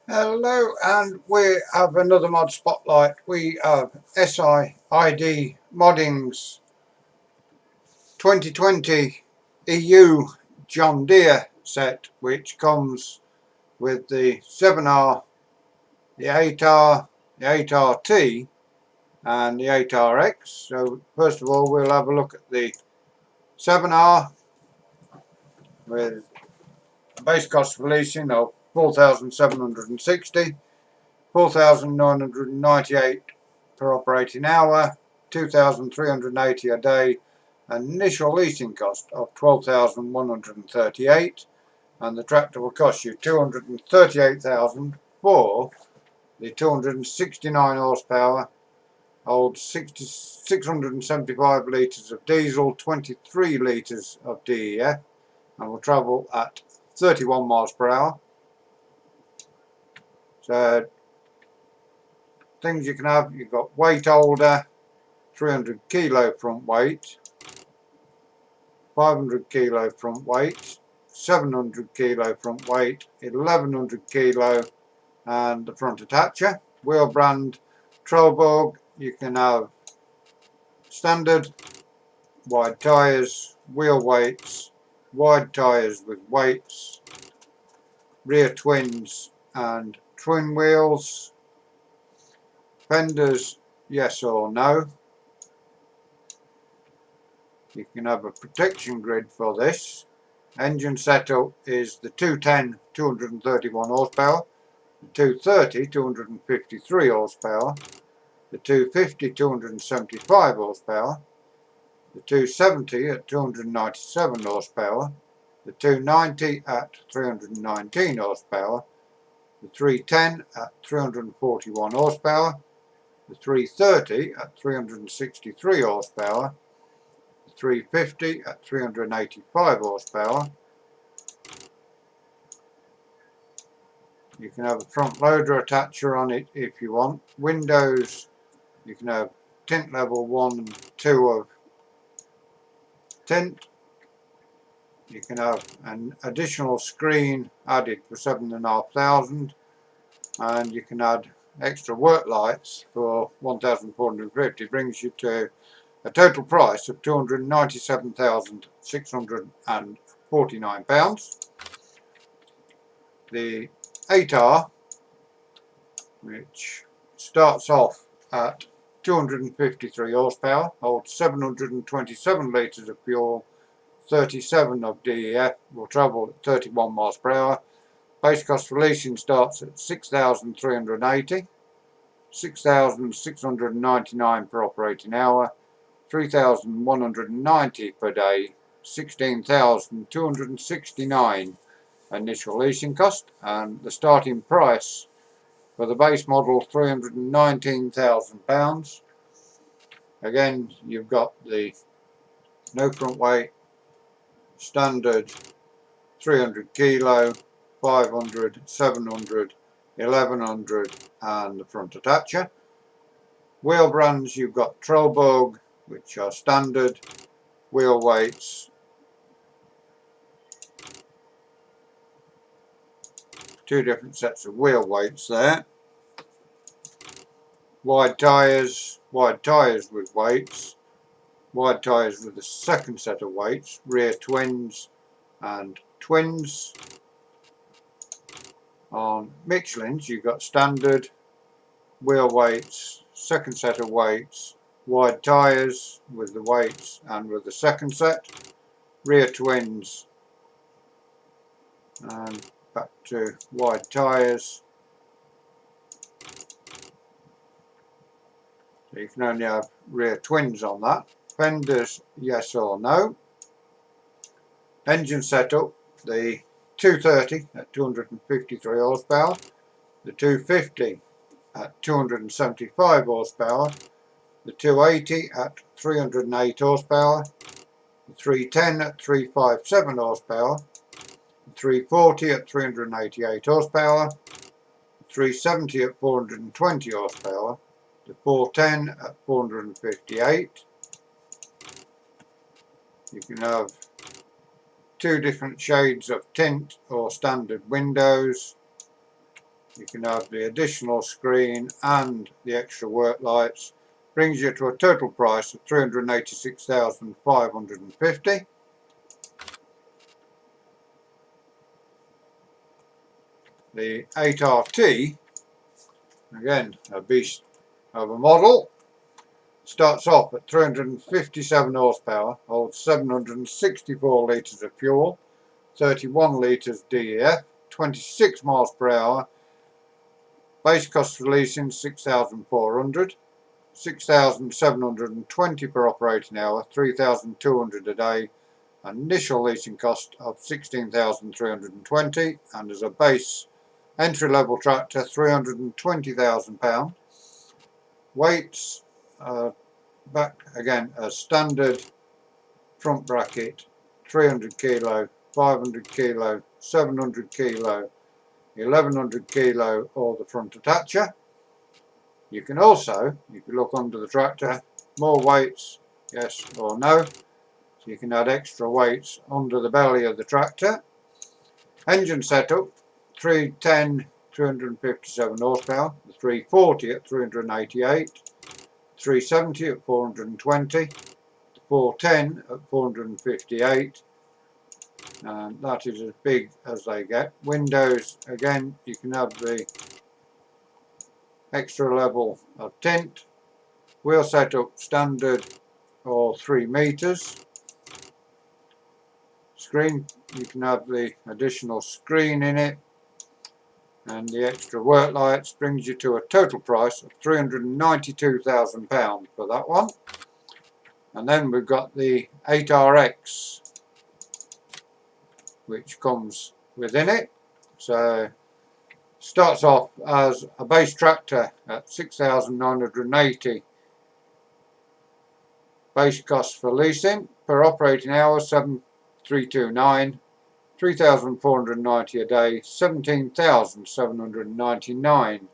Hello, and we have another mod spotlight. We have SIID Modding's 2020 EU John Deere set, which comes with the 7R, the 8R, the 8RT and the 8RX. So first of all we'll have a look at the 7R with a base cost for leasing of 4,760, 4,998 per operating hour, 2,380 a day, and initial leasing cost of 12,138, and the tractor will cost you 238,000 for the 269 horsepower, holds 675 litres of diesel, 23 litres of DEF, and will travel at 31 miles per hour. So things you can have, you've got weight holder, 300 kilo front weight, 500 kilo front weight, 700 kilo front weight, 1100 kilo, and the front attacher. Wheel brand Trollborg, you can have standard, wide tyres, wheel weights, wide tyres with weights, rear twins and twin wheels, fenders yes or no. You can have a protection grid for this. Engine setup is the 210 231 horsepower, the 230 253 horsepower, the 250 275 horsepower, the 270 at 297 horsepower, the 290 at 319 horsepower, the 310 at 341 horsepower, the 330 at 363 horsepower, 350 at 385 horsepower. You can have a front loader attacher on it if you want. Windows, you can have tint level 1 and 2 of tint. You can have an additional screen added for 7,500, and you can add extra work lights for 1,450. Brings you to a total price of £297,649. The 8R, which starts off at 253 horsepower, holds 727 litres of fuel, 37 of DEF, will travel at 31 miles per hour. Base cost for leasing starts at 6,380, 6,699 per operating hour, 3,190 per day, 16,269 initial leasing cost, and the starting price for the base model £319,000. Again, you've got the no front weight, standard 300 kilo, 500, 700, 1100 and the front attacher. Wheel brands, you've got Trollborg, which are standard. Wheel weights, two different sets of wheel weights there. Wide tyres with weights, wide tyres with the second set of weights, rear twins and twins. On Michelin's you've got standard, wheel weights, second set of weights, wide tyres with the weights and with the second set, rear twins and back to wide tyres. So you can only have rear twins on that. Fenders yes or no. Engine setup, the 230 at 253 horsepower, the 250 at 275 horsepower, the 280 at 308 horsepower, the 310 at 357 horsepower, the 340 at 388 horsepower, the 370 at 420 horsepower, the 410 at 458. You can have two different shades of tint or standard windows. you can have the additional screen and the extra work lights. Brings you to a total price of $386,550. The 8RT, again a beast of a model, starts off at 357 horsepower, holds 764 litres of fuel, 31 litres DEF, 26 miles per hour. Base cost for leasing $6,400, $6,720 per operating hour, $3,200 a day. Initial leasing cost of $16,320, and as a base entry level tractor £320,000. Weights back again a standard front bracket, 300 kilo, 500 kilo, 700 kilo, 1100 kilo, or the front attacher. You can also, if you look under the tractor, more weights, yes or no. So you can add extra weights under the belly of the tractor. Engine setup, 310, 357 horsepower, the 340 at 388, 370 at 420, 410 at 458, and that is as big as they get. Windows, again, you can have the extra level of tint. Wheel setup standard or 3 meters. Screen, you can have the additional screen in it, and the extra work lights brings you to a total price of £392,000 for that one. And then we've got the 8RX, which comes within it. So starts off as a base tractor at $6,980. Base cost for leasing per operating hour $7,329, $3,490 a day, $17,799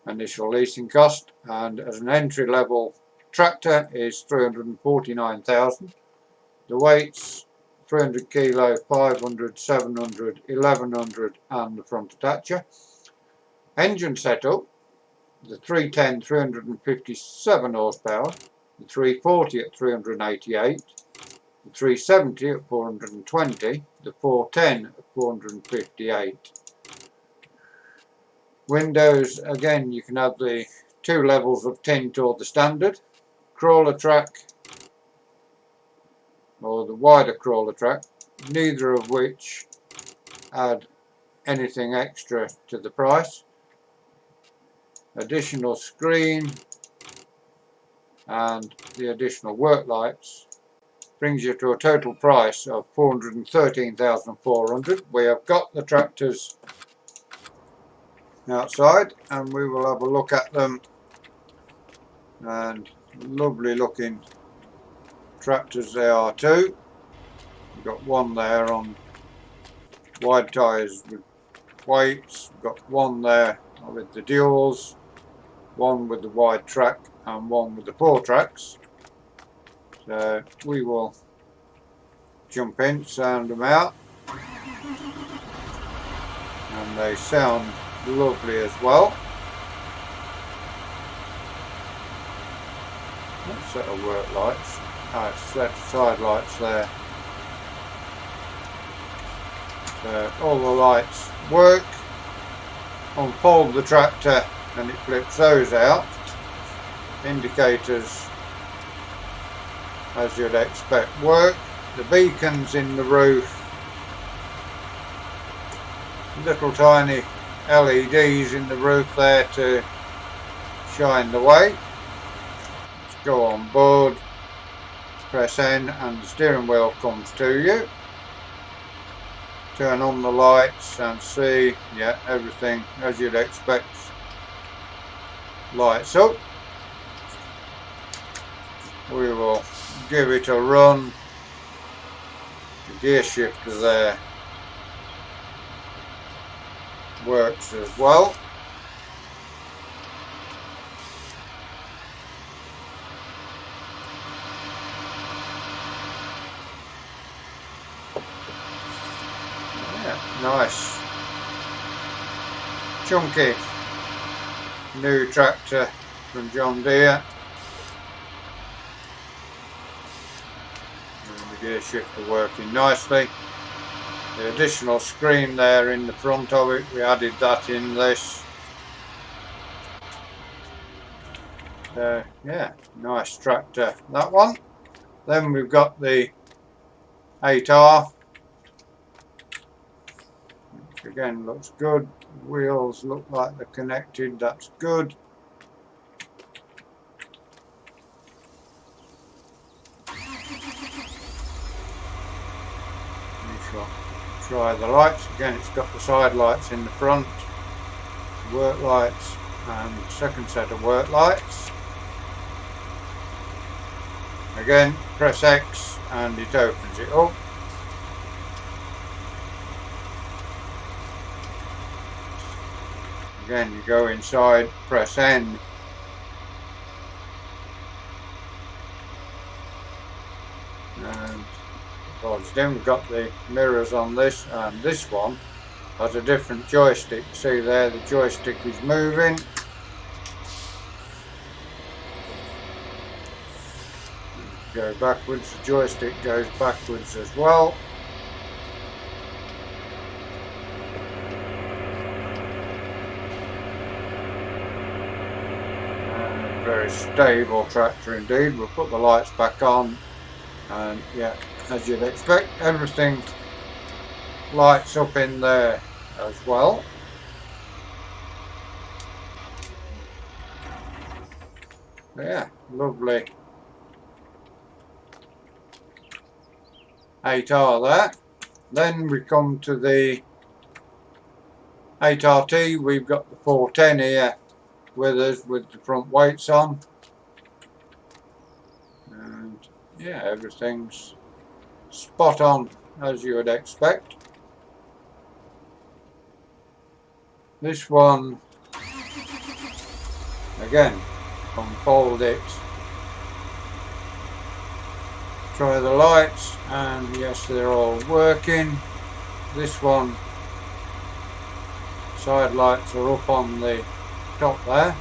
initial leasing cost, and as an entry level tractor is $349,000. The weights 300 kilo, 500, 700, 1100, and the front attacher. Engine setup, the 310 357 horsepower, the 340 at 388, the 370 at 420, the 410 at 458. Windows, again, you can have the 2 levels of tint or the standard. Crawler track or the wider crawler track, neither of which add anything extra to the price. Additional screen and the additional work lights brings you to a total price of $413,400. We have got the tractors outside and we will have a look at them, and lovely looking tractors they are too. We've got one there on wide tyres with weights, we've got one there with the duals, one with the wide track and one with the 4 tracks. So we will jump in, sound them out, and they sound lovely as well. Let's set of work lights. Set side lights there. So all the lights work. Unfold the tractor and it flips those out. Indicators, as you'd expect, work. The beacons in the roof, little tiny LEDs in the roof there to shine the way. Let's go on board, press N and the steering wheel comes to you. Turn on the lights and see, yeah, everything as you'd expect lights up. We will give it a run. The gear shifter there works as well. Yeah, nice chunky new tractor from John Deere. And the gear shifter working nicely. The additional screen there in the front of it, we added that in this. Yeah, nice tractor, that one. Then we've got the 8R, which again looks good. Wheels look like they're connected, that's good. We shall try the lights. Again, it's got the side lights in the front, work lights, and second set of work lights. Again, press X and it opens it up. Again, you go inside, press N. And then we've got the mirrors on this, and this one has a different joystick. See there, the joystick is moving. Go backwards, the joystick goes backwards as well. And very stable tractor indeed. We'll put the lights back on, and yeah, as you'd expect, everything lights up in there as well. Yeah, lovely 8R there. Then we come to the 8RT. We've got the 410 here with us with the front weights on, and yeah, everything's spot on as you would expect. This one, again, unfold it, try the lights, and yes, they're all working. This one, side lights are up on the top there.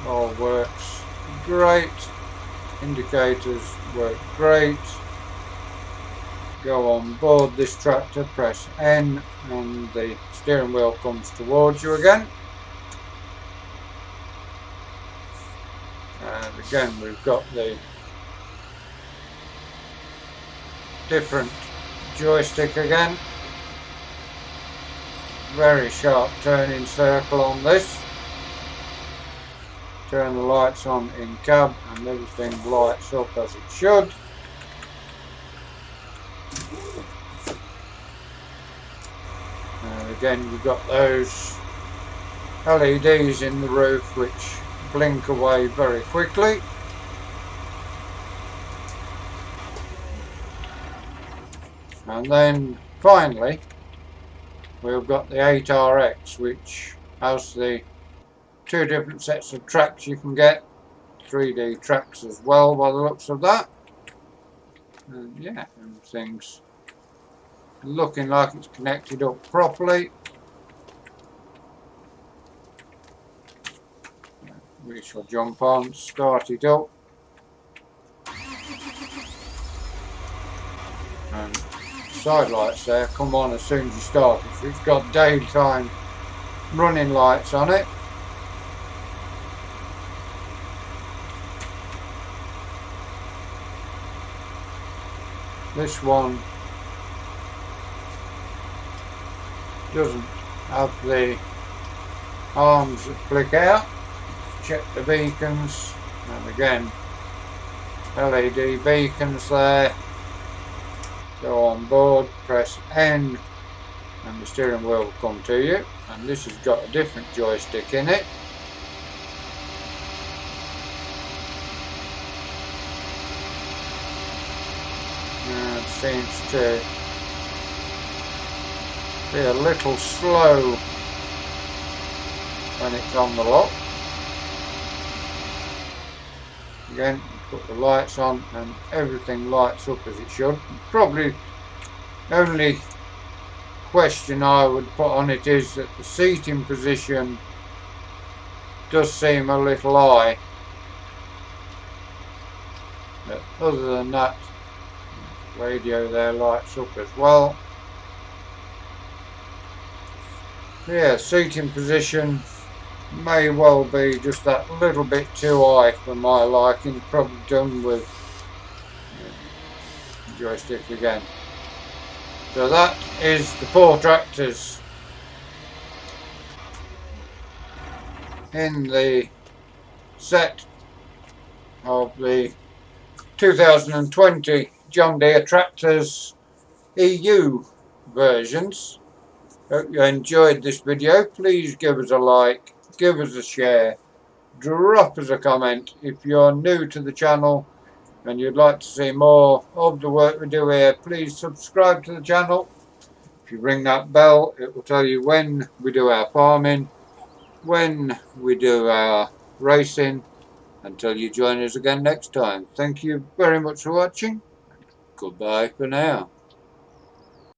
All works great. Indicators work great. Go on board this tractor, press N, and the steering wheel comes towards you again. And again, we've got the different joystick again. Very sharp turning circle on this. Turn the lights on in cab and everything lights up as it should. And again, we've got those LEDs in the roof which blink away very quickly. And then finally we've got the 8RX, which has the two different sets of tracks you can get, 3D tracks as well by the looks of that. And yeah, everything's looking like it's connected up properly. We shall jump on, start it up, and side lights there come on as soon as you start it. So it's got daytime running lights on it. This one doesn't have the arms that flick out. Check the beacons, and again LED beacons there. Go on board, press N, and the steering wheel will come to you. And this has got a different joystick in it. And it seems to be a little slow when it's on the lock. Again, put the lights on and everything lights up as it should. Probably only question I would put on it is that the seating position does seem a little high. But other than that, the radio there lights up as well. Yeah, seating position may well be just that little bit too high for my liking. Probably done with joystick again. So that is the 4 tractors in the set of the 2020 John Deere tractors EU versions. Hope you enjoyed this video. Please give us a like, give us a share, drop us a comment. If you're new to the channel and you'd like to see more of the work we do here, please subscribe to the channel. If you ring that bell, it will tell you when we do our farming, when we do our racing. Until you join us again next time. Thank you very much for watching. Goodbye for now.